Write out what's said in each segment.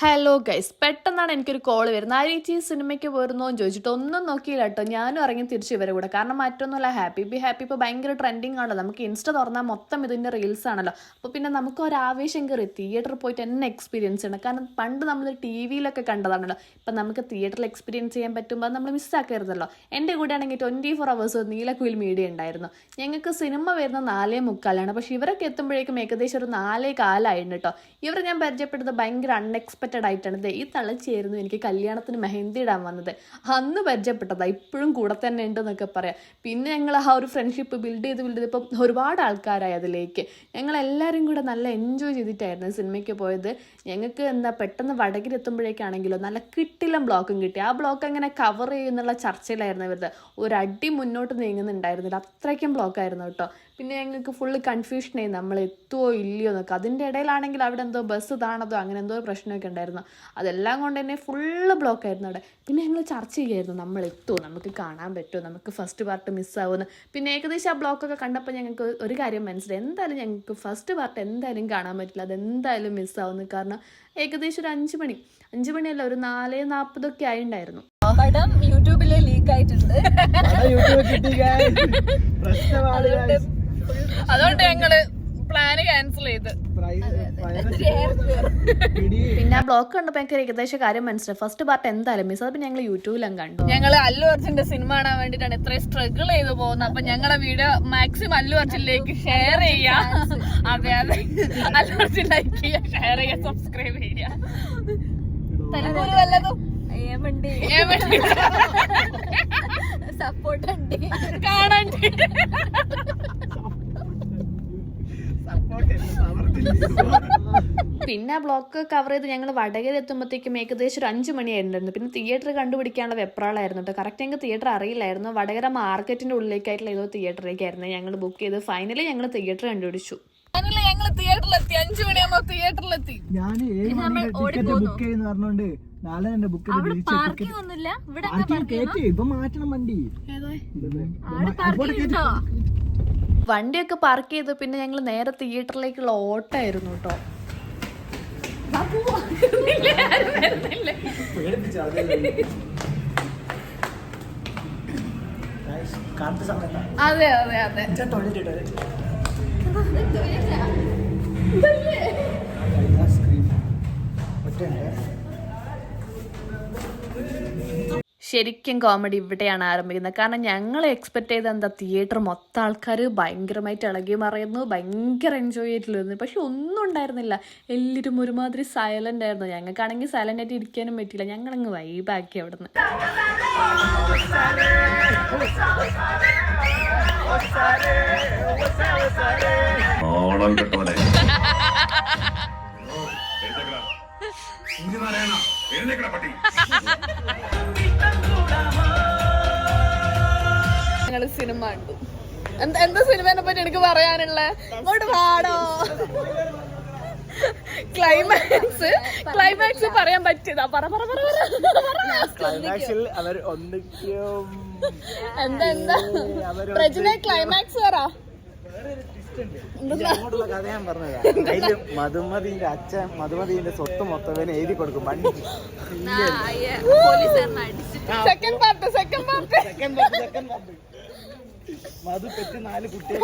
Hello guys, പെട്ടെന്നാണ് എനിക്കൊരു call വരുന്നത്. ആരീച്ചി സിനിമയ്ക്ക് പോരുന്നോ എന്ന് ചോദിച്ചിട്ട് ഒന്നും നോക്കിയില്ല കേട്ടോ. ഞാനും ഇറങ്ങി തിരിച്ച് ഇവരെ കൂടെ. കാരണം മറ്റൊന്നുമല്ല, ഹാപ്പി ബി ഹാപ്പി ഇപ്പോൾ ഭയങ്കര ട്രെൻഡിങ് ആണല്ലോ. നമുക്ക് ഇൻസ്റ്റ തുറന്നാൽ മൊത്തം ഇതിൻ്റെ റീൽസ് ആണല്ലോ. അപ്പോൾ പിന്നെ നമുക്ക് ഒരു ആവേശം കയറി തിയേറ്ററിൽ പോയിട്ട് എന്നെ എക്സ്പീരിയൻസ് ചെയ്യണം. കാരണം പണ്ട് നമ്മൾ ടി വിയിലൊക്കെ കണ്ടതാണല്ലോ. ഇപ്പം നമുക്ക് തിയേറ്ററിൽ എക്സ്പീരിയൻസ് ചെയ്യാൻ പറ്റുമ്പോൾ അത് നമ്മൾ മിസ്സാക്കരുതല്ലോ. എൻ്റെ കൂടെ ആണെങ്കിൽ 24 hours നീലക്കുയിൽ മീഡിയ ഉണ്ടായിരുന്നു. ഞങ്ങൾക്ക് സിനിമ വരുന്ന 4:45, പക്ഷേ ഇവരൊക്കെ എത്തുമ്പോഴേക്കും ഏകദേശം ഒരു 4:15 കേട്ടോ. ഇവരെ ഞാൻ പരിചയപ്പെട്ടത് ഭയങ്കര അൺഎക്സ്പെക്റ്റഡ് ആയിട്ടാണ്. ഈ തളച്ചായിരുന്നു എനിക്ക് കല്യാണത്തിന് മെഹന്തി ഇടാൻ വന്നത്. അന്ന് പരിചയപ്പെട്ടതാ, ഇപ്പോഴും കൂടെ തന്നെ ഉണ്ടെന്നൊക്കെ പറയാം. പിന്നെ ഞങ്ങൾ ആ ഒരു ഫ്രണ്ട്ഷിപ്പ് ബിൽഡ് ചെയ്ത് ഇപ്പം ഒരുപാട് ആൾക്കാരായി അതിലേക്ക്. ഞങ്ങളെല്ലാവരും കൂടെ നല്ല എൻജോയ് ചെയ്തിട്ടായിരുന്നു സിനിമയ്ക്ക് പോയത്. ഞങ്ങൾക്ക് പെട്ടെന്ന് വടകര എത്തുമ്പോഴേക്കാണെങ്കിലോ നല്ല കിട്ടിലും ബ്ലോക്കും കിട്ടി. ആ ബ്ലോക്ക് അങ്ങനെ കവർ ചെയ്യുന്നുള്ള ചർച്ചയിലായിരുന്നു ഇവരുടെ. ഒരടി മുന്നോട്ട് നീങ്ങുന്നുണ്ടായിരുന്നില്ല, അത്രയ്ക്കും ബ്ലോക്കായിരുന്നു കേട്ടോ. പിന്നെ ഞങ്ങൾക്ക് ഫുള്ള് കൺഫ്യൂഷനായി, നമ്മൾ എത്തുമോ ഇല്ലയോ എന്നൊക്കെ. അതിൻ്റെ ഇടയിലാണെങ്കിൽ അവിടെ എന്തോ ബസ് താണതോ അങ്ങനെ എന്തോ പ്രശ്നമൊക്കെ ഉണ്ടായിരുന്നു. അതെല്ലാം കൊണ്ട് തന്നെ ഫുള്ള് ബ്ലോക്കായിരുന്നു അവിടെ. പിന്നെ ഞങ്ങൾ ചർച്ച ചെയ്യായിരുന്നു, നമ്മൾ എത്തുമോ, നമുക്ക് കാണാൻ പറ്റുമോ, നമുക്ക് ഫസ്റ്റ് പാർട്ട് മിസ്സാവുമെന്ന്. പിന്നെ ഏകദേശം ആ ബ്ലോക്കൊക്കെ കണ്ടപ്പോൾ ഞങ്ങൾക്ക് ഒരു കാര്യം മനസ്സിലായി, എന്തായാലും ഞങ്ങൾക്ക് ഫസ്റ്റ് പാർട്ട് എന്തായാലും കാണാൻ പറ്റില്ല, അതെന്തായാലും മിസ്സാവുന്നു. കാരണം ഏകദേശം ഒരു 5 മണിയല്ല, ഒരു 4:40 ആയിട്ടുണ്ടായിരുന്നു. പടം യൂട്യൂബിൽ ലീക്ക് ആയിട്ടുണ്ട്. അതുകൊണ്ട് ഞങ്ങള് പ്ലാന് ക്യാൻസൽ ചെയ്ത്. പിന്നെ ആ ബ്ലോക്ക് കണ്ടപ്പോൾ എനിക്ക് ഏകദേശം കാര്യം മനസ്സിലായി, ഫസ്റ്റ് പാർട്ട് എന്തായാലും മിസ്. അത് പിന്നെ ഞങ്ങൾ യൂട്യൂബിലും കണ്ടു. ഞങ്ങൾ അല്ലു അർജുന്റെ സിനിമ കാണാൻ വേണ്ടിയിട്ടാണ് ഇത്രയും സ്ട്രഗിൾ ചെയ്ത് പോകുന്നത്. അപ്പൊ ഞങ്ങളുടെ വീഡിയോ മാക്സിമം അല്ലു അർജുനിലേക്ക് ഷെയർ ചെയ്യാം. അതെ, അല്ലു അർജുൻ ലൈക്ക് ചെയ്യാം, ഷെയർ ചെയ്യാം, സബ്സ്ക്രൈബ് ചെയ്യാം. തലപ്പോലും വല്ലതും സപ്പോർട്ട് ഉണ്ട് കാണാൻ. പിന്നെ ബ്ലോക്ക് കവർ ചെയ്ത് ഞങ്ങൾ വടകര എത്തുമ്പോഴത്തേക്കും ഏകദേശം ഒരു 5 മണിയായിട്ടുണ്ടായിരുന്നു. പിന്നെ തിയേറ്റർ കണ്ടുപിടിക്കാനുള്ള വെപ്രാളായിരുന്നു കേട്ടോ. കറക്റ്റ് ഞങ്ങൾക്ക് തിയേറ്റർ അറിയില്ലായിരുന്നു. വടകര മാർക്കറ്റിന്റെ ഉള്ളിലേക്കായിട്ടുള്ള ഏതോ തിയേറ്ററിലേക്കായിരുന്നു ഞങ്ങൾ ബുക്ക് ചെയ്ത്. ഫൈനലി ഞങ്ങൾ തിയേറ്റർ കണ്ടുപിടിച്ചു. ഞങ്ങൾ തിയേറ്ററിലെത്തി, 5 മണിയാകുമ്പോൾ തിയേറ്ററിലെത്തി. ഞാൻ 7 മണിക്ക് ടിക്കറ്റ് ബുക്ക് ചെയ്യുന്ന പറഞ്ഞോണ്ട് വണ്ടിയൊക്കെ പാർക്ക് ചെയ്ത് പിന്നെ ഞങ്ങൾ നേരെ തിയേറ്ററിലേക്കുള്ള ഓട്ടമായിരുന്നു കേട്ടോ. അതെ അതെ അതെ. ശരിക്കും കോമഡി ഇവിടെയാണ് ആരംഭിക്കുന്നത്. കാരണം ഞങ്ങൾ എക്സ്പെക്ട് ചെയ്ത എന്താ, തിയേറ്റർ മൊത്തം ആൾക്കാർ ഭയങ്കരമായിട്ട് ഇളകി മറിയുന്നു, ഭയങ്കര എൻജോയ് ചെയ്തിരുന്നു. പക്ഷെ ഒന്നും ഉണ്ടായിരുന്നില്ല, എല്ലാവരും ഒരുമാതിരി സൈലന്റ് ആയിരുന്നു. ഞങ്ങൾക്കാണെങ്കിൽ സൈലന്റ് ആയിട്ട് ഇരിക്കാനും പറ്റില്ല, ഞങ്ങളങ്ങ് വൈബാക്കി അവിടുന്ന്. ഞങ്ങള് സിനിമ കണ്ടു. എന്താ സിനിമേനെ പറ്റി എനിക്ക് പറയാനുള്ള? ഇങ്ങോട്ട് പാടോ. ക്ലൈമാക്സ് പറയാൻ പറ്റിയതാ? എന്താ പ്രജനെ ക്ലൈമാക്സ് പറ. മധുമതിന്റെ അച്ഛൻ മധുമതിന്റെ സ്വത്ത് മൊത്തം എഴുതി കൊടുക്കും. സെക്കൻഡ് പാർട്ട് മധു പെറ്റ് 4 കുട്ടികൾ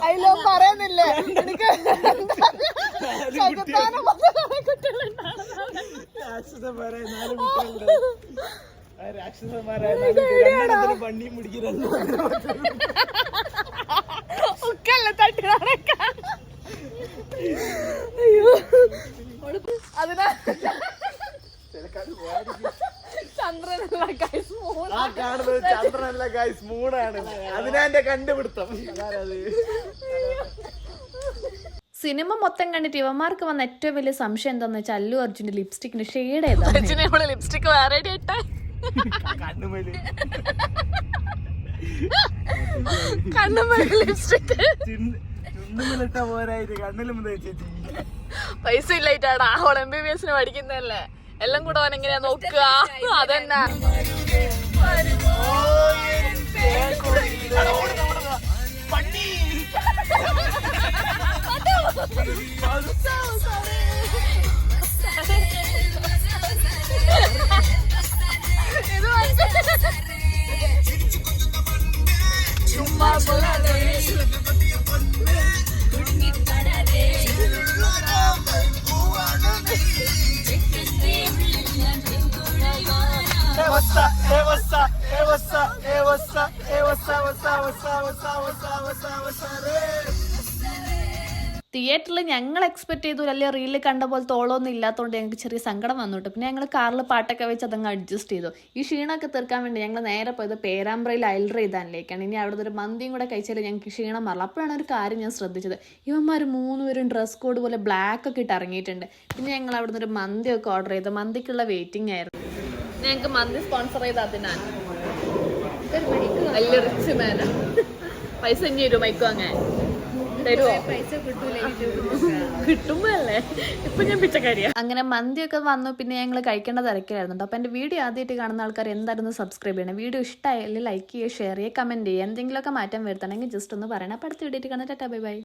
അതിലോ പറയുന്നില്ലേ എനിക്ക് രാക്ഷസന്മാരായ വണ്ടിയും പിടിക്കുന്നു. അതിനാ ചന്ദ്രനല്ല ഗൈസ്, മൂണാണ്. അതിനാ എന്റെ കണ്ടുപിടുത്തം. സിനിമ മൊത്തം കണ്ടിട്ട് ഇവന്മാർക്ക് വന്ന ഏറ്റവും വലിയ സംശയം എന്താന്ന് വെച്ചാൽ അല്ലു അർജുന്റെ ലിപ്സ്റ്റിക്കിന്റെ ഷെയ്ഡ് ഏതാ. ലിപ്സ്റ്റിക് വേറെ ലിപ്സ്റ്റിക് പൈസ ഇല്ലായിട്ടാടാ. അവൾ MBBS പഠിക്കുന്നതല്ലേ, എല്ലാം കൂടെ അവൻ എങ്ങനെയാ നോക്കുക. അതന്നെ തിയേറ്ററിൽ ഞങ്ങൾ എക്സ്പെക്ട് ചെയ്തു അല്ലെങ്കിൽ റീലിൽ കണ്ട പോലത്തെ ഓളമൊന്നും ഇല്ലാത്തതുകൊണ്ട് ഞങ്ങൾക്ക് ചെറിയ സങ്കടം വന്നിട്ട് പിന്നെ ഞങ്ങൾ കാറിൽ പാട്ടൊക്കെ വെച്ച് അതങ്ങ് അഡ്ജസ്റ്റ് ചെയ്തു. ഈ ക്ഷീണമൊക്കെ തീർക്കാൻ വേണ്ടി ഞങ്ങൾ നേരെ പോയത് പേരാമ്പ്രയിൽ അയൽറ ചെയ്താനിലേക്കാണ്. ഇനി അവിടുത്തെ ഒരു മന്തിയും കൂടെ കഴിച്ചാൽ ഞങ്ങൾക്ക് ക്ഷീണം മാറില്ല. അപ്പോഴാണ് ഒരു കാര്യം ഞാൻ ശ്രദ്ധിച്ചത്, ഇവന്മാർ 3 പേരും ഡ്രസ് കോഡ് പോലെ ബ്ലാക്ക് ഒക്കെ ഇട്ട് ഇറങ്ങിയിട്ടുണ്ട്. പിന്നെ ഞങ്ങൾ അവിടുന്ന് ഒരു മന്തിയൊക്കെ ഓർഡർ ചെയ്തു. മന്തിക്കുള്ള വെയിറ്റിംഗ് ആയിരുന്നു. ഞങ്ങൾക്ക് മന്തി സ്പോൺസർ ചെയ്ത് അതിനാണ് വലിയ റിച്ച് മാന. പൈസ ഇനി തരുമോ മൈക്ക് വാങ്ങാൻ? തരുമോ? കിട്ടുമ്പോ അല്ലേ. ഇപ്പൊ ഞാൻ പിച്ചക്കാരിയാ. അങ്ങനെ മന്തിയൊക്കെ വന്നു. പിന്നെ ഞങ്ങൾ കഴിക്കേണ്ട തിരക്കിലായിരുന്നു. അപ്പൊ എന്റെ വീഡിയോ ആദ്യമായിട്ട് കാണുന്ന ആൾക്കാർ എന്തായിരുന്നു സബ്സ്ക്രൈബ് ചെയ്യണം. വീഡിയോ ഇഷ്ടമായാലും ലൈക്ക് ചെയ്യുക, ഷെയർ ചെയ്യുക, കമന്റ് ചെയ്യുക. എന്തെങ്കിലുമൊക്കെ മാറ്റം വരുത്തണമെങ്കിൽ ജസ്റ്റ് ഒന്ന് പറയണം. അപ്പൊ അടുത്ത വീഡിയോ കാണാൻ. Tata bye bye.